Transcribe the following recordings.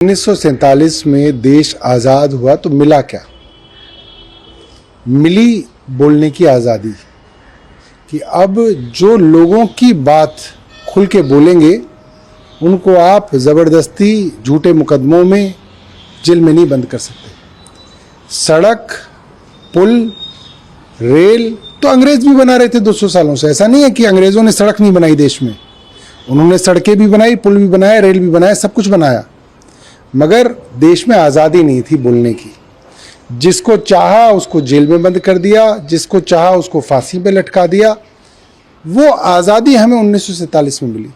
1947 में देश आज़ाद हुआ तो मिला क्या? मिली बोलने की आज़ादी कि अब जो लोगों की बात खुल के बोलेंगे उनको आप ज़बरदस्ती झूठे मुकदमों में जेल में नहीं बंद कर सकते। सड़क, पुल, रेल तो अंग्रेज भी बना रहे थे 200 सालों से। ऐसा नहीं है कि अंग्रेज़ों ने सड़क नहीं बनाई देश में। उन्होंने सड़कें भी बनाई, पुल भी बनाया, रेल भी बनाया, सब कुछ बनाया, मगर देश में आज़ादी नहीं थी बोलने की। जिसको चाहा उसको जेल में बंद कर दिया, जिसको चाहा उसको फांसी पे लटका दिया। वो आज़ादी हमें 1947 में मिली।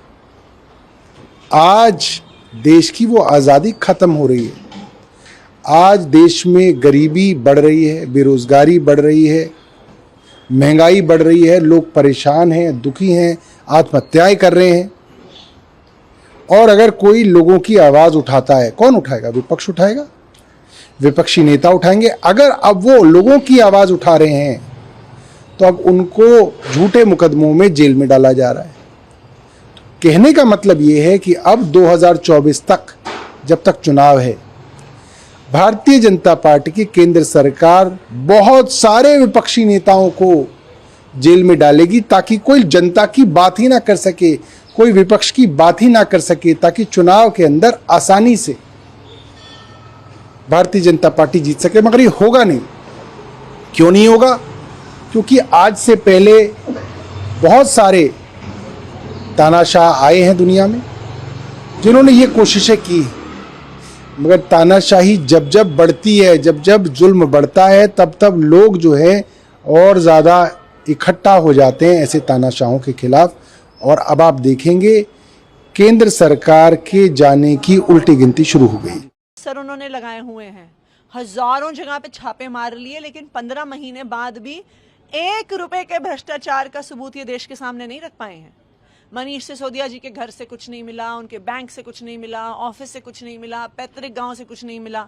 आज देश की वो आज़ादी ख़त्म हो रही है। आज देश में गरीबी बढ़ रही है, बेरोज़गारी बढ़ रही है, महंगाई बढ़ रही है, लोग परेशान हैं, दुखी हैं, आत्महत्याएं कर रहे हैं। और अगर कोई लोगों की आवाज़ उठाता है, कौन उठाएगा? विपक्ष उठाएगा, विपक्षी नेता उठाएंगे। अगर अब वो लोगों की आवाज़ उठा रहे हैं तो अब उनको झूठे मुकदमों में जेल में डाला जा रहा है। तो कहने का मतलब ये है कि अब 2024 तक, जब तक चुनाव है, भारतीय जनता पार्टी की केंद्र सरकार बहुत सारे विपक्षी नेताओं को जेल में डालेगी ताकि कोई जनता की बात ही ना कर सके, कोई विपक्ष की बात ही ना कर सके, ताकि चुनाव के अंदर आसानी से भारतीय जनता पार्टी जीत सके। मगर ये होगा नहीं। क्यों नहीं होगा? क्योंकि आज से पहले बहुत सारे तानाशाह आए हैं दुनिया में जिन्होंने ये कोशिशें की, मगर तानाशाही जब जब बढ़ती है, जब जब जुल्म बढ़ता है, तब तब लोग जो है और ज़्यादा इकट्ठा हो जाते हैं ऐसे तानाशाहों के खिलाफ। और अब आप देखेंगे केंद्र सरकार के जाने की उल्टी गिनती शुरू हो गई। सर उन्होंने लगाए हुए हैं, हजारों जगह पे छापे मार लिए, लेकिन 15 महीने बाद भी 1 रुपए के भ्रष्टाचार का सबूत ये देश के सामने नहीं रख पाए हैं। मनीष सिसोदिया जी के घर से कुछ नहीं मिला, उनके बैंक से कुछ नहीं मिला, ऑफिस से कुछ नहीं मिला, पैतृक गांव से कुछ नहीं मिला।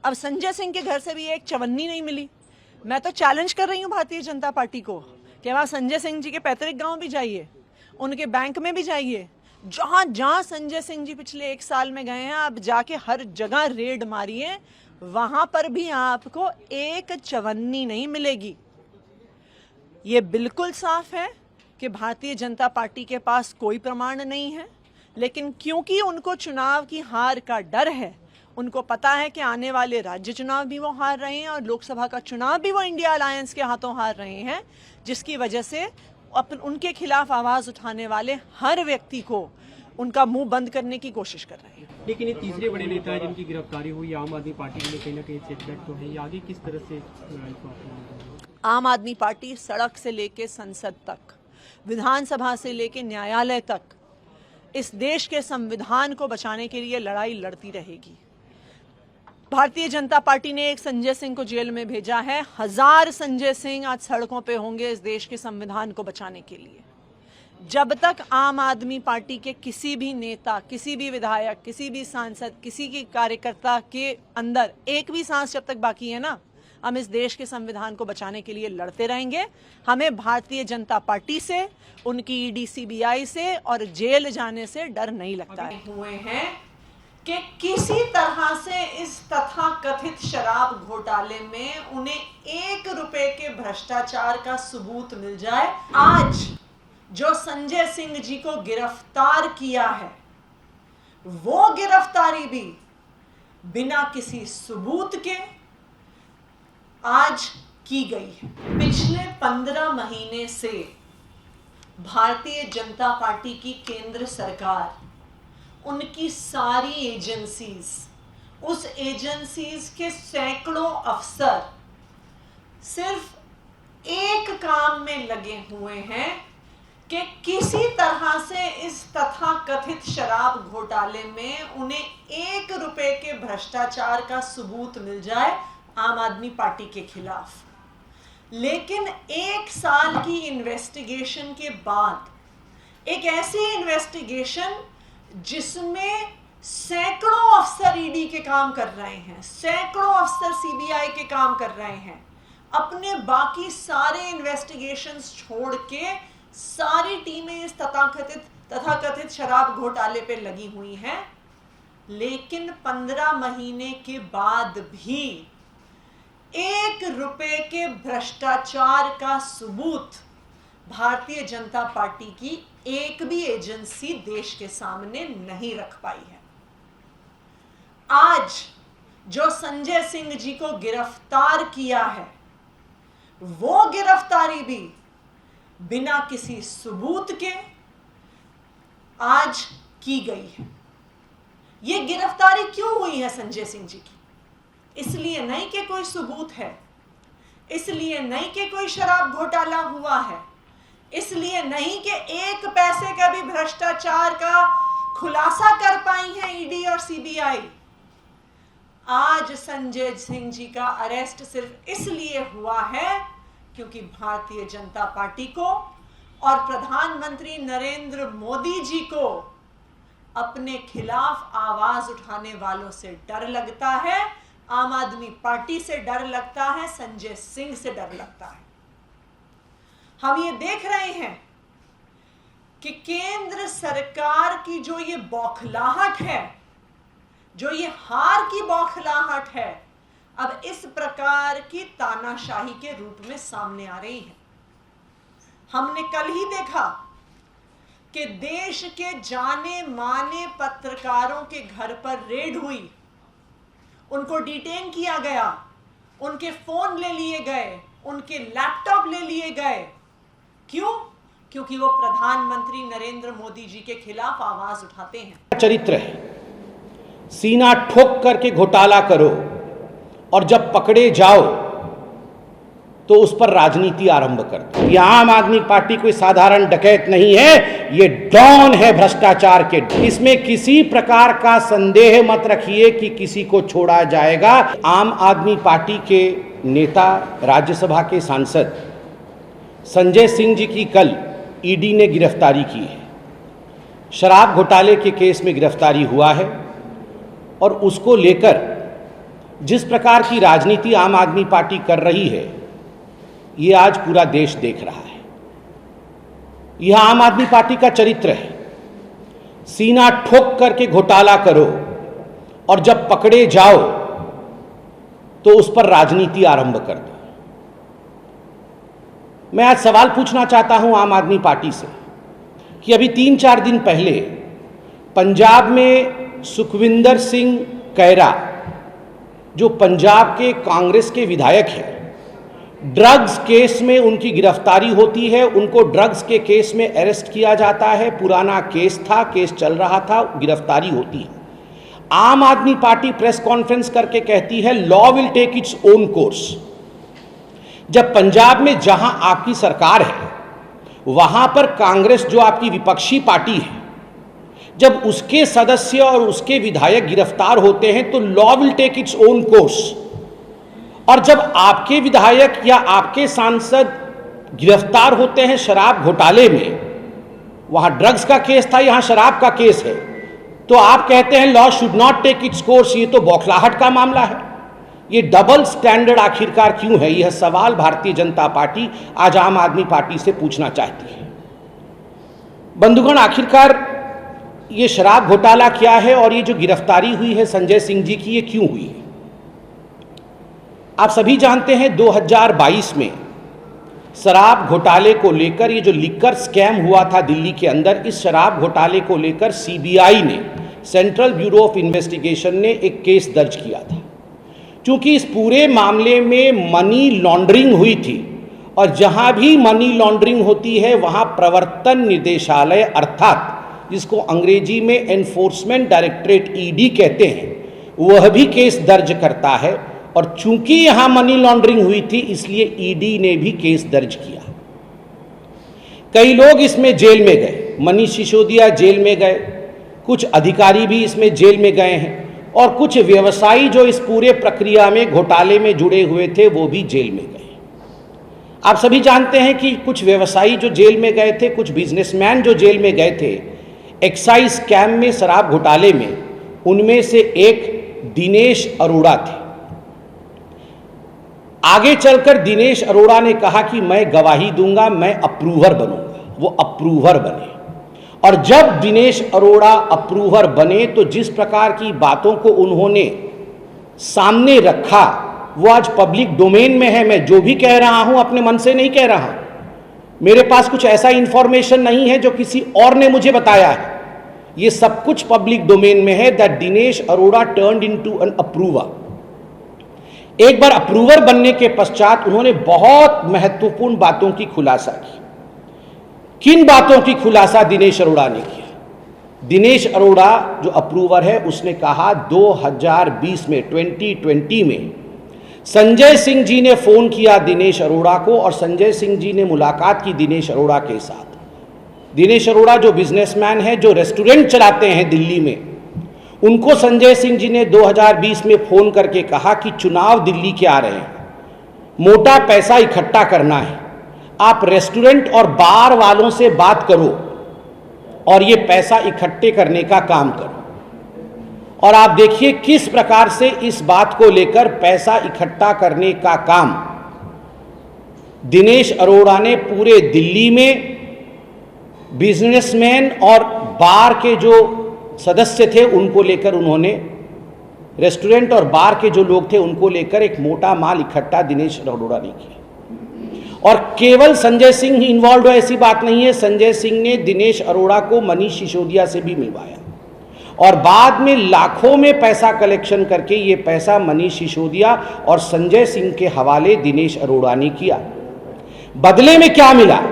अब संजय सिंह के घर से भी एक चवन्नी नहीं मिली। मैं तो चैलेंज कर रही हूँ भारतीय जनता पार्टी को कि वहां संजय सिंह जी के पैतृक गांव भी जाइए, उनके बैंक में भी जाइए। जहां जहां संजय सिंह जी पिछले 1 साल में गए हैं, आप जाके हर जगह रेड मारिए, वहां पर भी आपको एक चवन्नी नहीं मिलेगी। ये बिल्कुल साफ है कि भारतीय जनता पार्टी के पास कोई प्रमाण नहीं है, लेकिन क्योंकि उनको चुनाव की हार का डर है, उनको पता है कि आने वाले राज्य चुनाव भी वो हार रहे हैं और लोकसभा का चुनाव भी वो इंडिया अलायंस के हाथों हार रहे हैं, जिसकी वजह से उनके खिलाफ आवाज उठाने वाले हर व्यक्ति को उनका मुंह बंद करने की कोशिश कर रहे हैं। लेकिन ये तीसरे बड़े नेता है जिनकी गिरफ्तारी हुई, आम आदमी पार्टी के लिए कहीं ना कहीं सेटबैक तो है। ये आगे किस तरह से आम आदमी पार्टी सड़क से लेके संसद तक, विधानसभा से लेके न्यायालय तक इस देश के संविधान को बचाने के लिए लड़ाई लड़ती रहेगी। भारतीय जनता पार्टी ने एक संजय सिंह को जेल में भेजा है, 1000 संजय सिंह आज सड़कों पे होंगे इस देश के संविधान को बचाने के लिए। जब तक आम आदमी पार्टी के किसी भी नेता, किसी भी विधायक, किसी भी सांसद, किसी की कार्यकर्ता के अंदर एक भी सांस जब तक बाकी है ना, हम इस देश के संविधान को बचाने के लिए लड़ते रहेंगे। हमें भारतीय जनता पार्टी से, उनकी ईडी सीबीआई से और जेल जाने से डर नहीं लगता है। हुए हैं कि किसी तरह से इस तथाकथित शराब घोटाले में उन्हें 1 रुपए के भ्रष्टाचार का सबूत मिल जाए। आज जो संजय सिंह जी को गिरफ्तार किया है, वो गिरफ्तारी भी बिना किसी सबूत के आज की गई है। पिछले 15 महीने से भारतीय जनता पार्टी की केंद्र सरकार, उनकी सारी एजेंसीज, उस एजेंसीज के सैकड़ों अफसर सिर्फ एक काम में लगे हुए हैं कि किसी तरह से इस तथाकथित शराब घोटाले में उन्हें 1 रुपए के भ्रष्टाचार का सबूत मिल जाए आम आदमी पार्टी के खिलाफ। लेकिन 1 साल की इन्वेस्टिगेशन के बाद, एक ऐसी इन्वेस्टिगेशन जिसमें सैकड़ों अफसर ईडी के काम कर रहे हैं, सैकड़ों अफसर सीबीआई के काम कर रहे हैं, अपने बाकी सारे इन्वेस्टिगेशंस छोड़ के सारी टीमें इस तथाकथित शराब घोटाले पे लगी हुई हैं। लेकिन 15 महीने के बाद भी 1 रुपए के भ्रष्टाचार का सबूत भारतीय जनता पार्टी की एक भी एजेंसी देश के सामने नहीं रख पाई है। आज जो संजय सिंह जी को गिरफ्तार किया है, वो गिरफ्तारी भी बिना किसी सबूत के आज की गई है। ये गिरफ्तारी क्यों हुई है संजय सिंह जी की? इसलिए नहीं कि कोई सबूत है, इसलिए नहीं कि कोई शराब घोटाला हुआ है, इसलिए नहीं कि 1 पैसे का भी भ्रष्टाचार का खुलासा कर पाई है ईडी और सीबीआई। आज संजय सिंह जी का अरेस्ट सिर्फ इसलिए हुआ है क्योंकि भारतीय जनता पार्टी को और प्रधानमंत्री नरेंद्र मोदी जी को अपने खिलाफ आवाज उठाने वालों से डर लगता है, आम आदमी पार्टी से डर लगता है, संजय सिंह से डर लगता है। हम ये देख रहे हैं कि केंद्र सरकार की जो ये बौखलाहट है, जो ये हार की बौखलाहट है, अब इस प्रकार की तानाशाही के रूप में सामने आ रही है। हमने कल ही देखा कि देश के जाने माने पत्रकारों के घर पर रेड हुई, उनको डिटेन किया गया, उनके फोन ले लिए गए, उनके लैपटॉप ले लिए गए। क्यों? क्योंकि वो प्रधानमंत्री नरेंद्र मोदी जी के खिलाफ आवाज उठाते हैं। चरित्र है, सीना ठोक करके घोटाला करो और जब पकड़े जाओ तो उस पर राजनीति आरंभ कर दो। ये आम आदमी पार्टी कोई साधारण डकैत नहीं है, ये डॉन है भ्रष्टाचार के। इसमें किसी प्रकार का संदेह मत रखिए कि किसी को छोड़ा जाएगा। आम आदमी पार्टी के नेता, राज्यसभा के सांसद संजय सिंह जी की कल ईडी ने गिरफ्तारी की है। शराब घोटाले के केस में गिरफ्तारी हुआ है और उसको लेकर जिस प्रकार की राजनीति आम आदमी पार्टी कर रही है, ये आज पूरा देश देख रहा है। यह आम आदमी पार्टी का चरित्र है, सीना ठोक करके घोटाला करो और जब पकड़े जाओ तो उस पर राजनीति आरंभ कर दो। मैं आज सवाल पूछना चाहता हूं आम आदमी पार्टी से कि अभी 3-4 दिन पहले पंजाब में सुखविंदर सिंह कैरा, जो पंजाब के कांग्रेस के विधायक हैं, ड्रग्स केस में उनकी गिरफ्तारी होती है। उनको ड्रग्स के केस में अरेस्ट किया जाता है। पुराना केस था, केस चल रहा था, गिरफ्तारी होती है। आम आदमी पार्टी प्रेस कॉन्फ्रेंस करके कहती है law will take its own course. जब पंजाब में जहां आपकी सरकार है, वहां पर कांग्रेस जो आपकी विपक्षी पार्टी है, जब उसके सदस्य और उसके विधायक गिरफ्तार होते हैं तो law will take its own course. और जब आपके विधायक या आपके सांसद गिरफ्तार होते हैं शराब घोटाले में, वहां ड्रग्स का केस था, यहां शराब का केस है, तो आप कहते हैं law should not take its course. ये तो बौखलाहट का मामला है। ये डबल स्टैंडर्ड आखिरकार क्यों है? यह सवाल भारतीय जनता पार्टी आज आम आदमी पार्टी से पूछना चाहती है। बंधुगण, आखिरकार ये शराब घोटाला क्या है और ये जो गिरफ्तारी हुई है संजय सिंह जी की, ये क्यों हुई है? आप सभी जानते हैं 2022 में शराब घोटाले को लेकर, ये जो लिकर स्कैम हुआ था दिल्ली के अंदर, इस शराब घोटाले को लेकर सीबीआई ने, सेंट्रल ब्यूरो ऑफ इन्वेस्टिगेशन ने एक केस दर्ज किया था। क्योंकि इस पूरे मामले में मनी लॉन्ड्रिंग हुई थी और जहां भी मनी लॉन्ड्रिंग होती है वहां प्रवर्तन निदेशालय, अर्थात जिसको अंग्रेजी में एनफोर्समेंट डायरेक्टरेट ईडी कहते हैं, वह भी केस दर्ज करता है। और चूंकि यहां मनी लॉन्ड्रिंग हुई थी इसलिए ईडी ने भी केस दर्ज किया। कई लोग इसमें जेल में गए, मनीष सिसोदिया जेल में गए, कुछ अधिकारी भी इसमें जेल में गए हैं और कुछ व्यवसायी जो इस पूरे प्रक्रिया में, घोटाले में जुड़े हुए थे, वो भी जेल में गए। आप सभी जानते हैं कि कुछ व्यवसायी जो जेल में गए थे, कुछ बिजनेसमैन जो जेल में गए थे एक्साइज स्कैम में, शराब घोटाले में, उनमें से एक दिनेश अरोड़ा थे। आगे चलकर दिनेश अरोड़ा ने कहा कि मैं गवाही दूंगा, मैं अप्रूवर बनूंगा। वो अप्रूवर बने और जब दिनेश अरोड़ा अप्रूवर बने तो जिस प्रकार की बातों को उन्होंने सामने रखा वो आज पब्लिक डोमेन में है। मैं जो भी कह रहा हूं अपने मन से नहीं कह रहा, मेरे पास कुछ ऐसा इंफॉर्मेशन नहीं है जो किसी और ने मुझे बताया है। ये सब कुछ पब्लिक डोमेन में है that Dinesh Arora turned into an approver. एक बार अप्रूवर बनने के पश्चात उन्होंने बहुत महत्वपूर्ण बातों की खुलासा की। किन बातों की खुलासा दिनेश अरोड़ा ने किया? दिनेश अरोड़ा जो अप्रूवर है उसने कहा 2020 में 2020 में संजय सिंह जी ने फोन किया दिनेश अरोड़ा को और संजय सिंह जी ने मुलाकात की दिनेश अरोड़ा के साथ। दिनेश अरोड़ा जो बिजनेसमैन है, जो रेस्टोरेंट चलाते हैं दिल्ली में, उनको संजय सिंह जी ने 2020 में फोन करके कहा कि चुनाव दिल्ली के आ रहे हैं, मोटा पैसा इकट्ठा करना है, आप रेस्टोरेंट और बार वालों से बात करो और ये पैसा इकट्ठे करने का काम करो। और आप देखिए किस प्रकार से इस बात को लेकर पैसा इकट्ठा करने का काम दिनेश अरोड़ा ने पूरे दिल्ली में बिजनेसमैन और बार के जो सदस्य थे उनको लेकर, उन्होंने रेस्टोरेंट और बार के जो लोग थे उनको लेकर एक मोटा माल इकट्ठा दिनेश अरोड़ा ने किया। और केवल संजय सिंह ही इन्वॉल्व है ऐसी बात नहीं है। संजय सिंह ने दिनेश अरोड़ा को मनीष सिसोदिया से भी मिलवाया और बाद में लाखों में पैसा कलेक्शन करके ये पैसा मनीष सिसोदिया और संजय सिंह के हवाले दिनेश अरोड़ा ने किया। बदले में क्या मिला?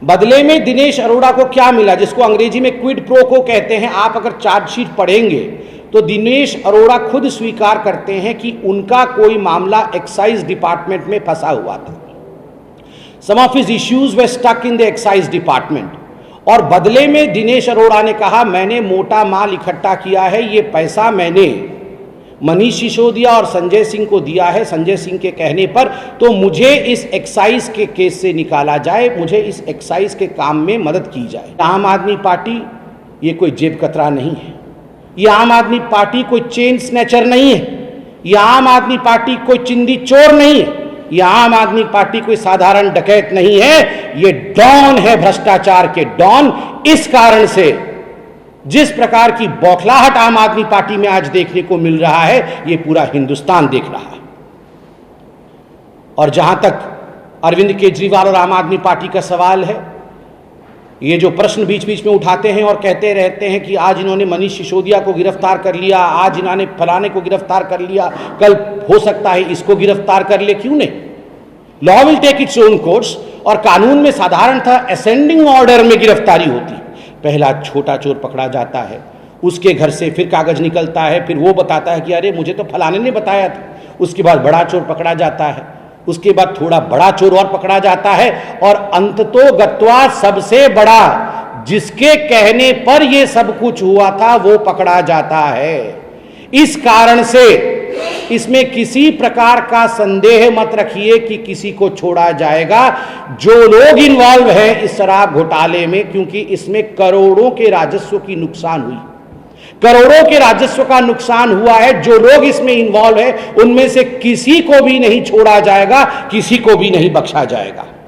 बदले में दिनेश अरोड़ा को क्या मिला, जिसको अंग्रेजी में क्विड प्रो को कहते हैं। आप अगर चार्जशीट पढ़ेंगे तो दिनेश अरोड़ा खुद स्वीकार करते हैं कि उनका कोई मामला एक्साइज डिपार्टमेंट में फंसा हुआ था। Some of his issues were stuck in the excise department. और बदले में दिनेश अरोड़ा ने कहा मैंने मोटा माल इकट्ठा किया है, ये पैसा मैंने मनीष सिसोदिया और संजय सिंह को दिया है संजय सिंह के कहने पर, तो मुझे इस एक्साइज के केस से निकाला जाए, मुझे इस एक्साइज के काम में मदद की जाए। आम आदमी पार्टी ये कोई जेब कतरा नहीं है, ये आम आदमी पार्टी कोई चेन स्नैचर नहीं है, ये आम आदमी पार्टी कोई चिंदी चोर नहीं है, ये आम आदमी पार्टी कोई साधारण डकैत नहीं है, ये डॉन है, भ्रष्टाचार के डॉन। इस कारण से जिस प्रकार की बौखलाहट आम आदमी पार्टी में आज देखने को मिल रहा है, ये पूरा हिंदुस्तान देख रहा है। और जहां तक अरविंद केजरीवाल और आम आदमी पार्टी का सवाल है, ये जो प्रश्न बीच बीच में उठाते हैं और कहते रहते हैं कि आज इन्होंने मनीष सिसोदिया को गिरफ्तार कर लिया, आज इन्होंने फलाने को गिरफ्तार कर लिया, कल हो सकता है इसको गिरफ्तार कर ले, क्यों नहीं? Law will take its own course. और कानून में साधारण था असेंडिंग ऑर्डर में गिरफ्तारी होती। पहला छोटा चोर पकड़ा जाता है, उसके घर से फिर कागज निकलता है, फिर वो बताता है कि अरे मुझे तो फलाने ने बताया था। उसके बाद बड़ा चोर पकड़ा जाता है, उसके बाद थोड़ा बड़ा चोर और पकड़ा जाता है, और अंततो गत्वा सबसे बड़ा जिसके कहने पर ये सब कुछ हुआ था वो पकड़ा जाता है। इस कारण से इसमें किसी प्रकार का संदेह मत रखिए कि किसी को छोड़ा जाएगा। जो लोग इन्वॉल्व हैं इस शराब घोटाले में, क्योंकि इसमें करोड़ों के राजस्व की नुकसान हुई, करोड़ों के राजस्व का नुकसान हुआ है। जो लोग इसमें इन्वॉल्व है उनमें से किसी को भी नहीं छोड़ा जाएगा, किसी को भी नहीं बख्शा जाएगा।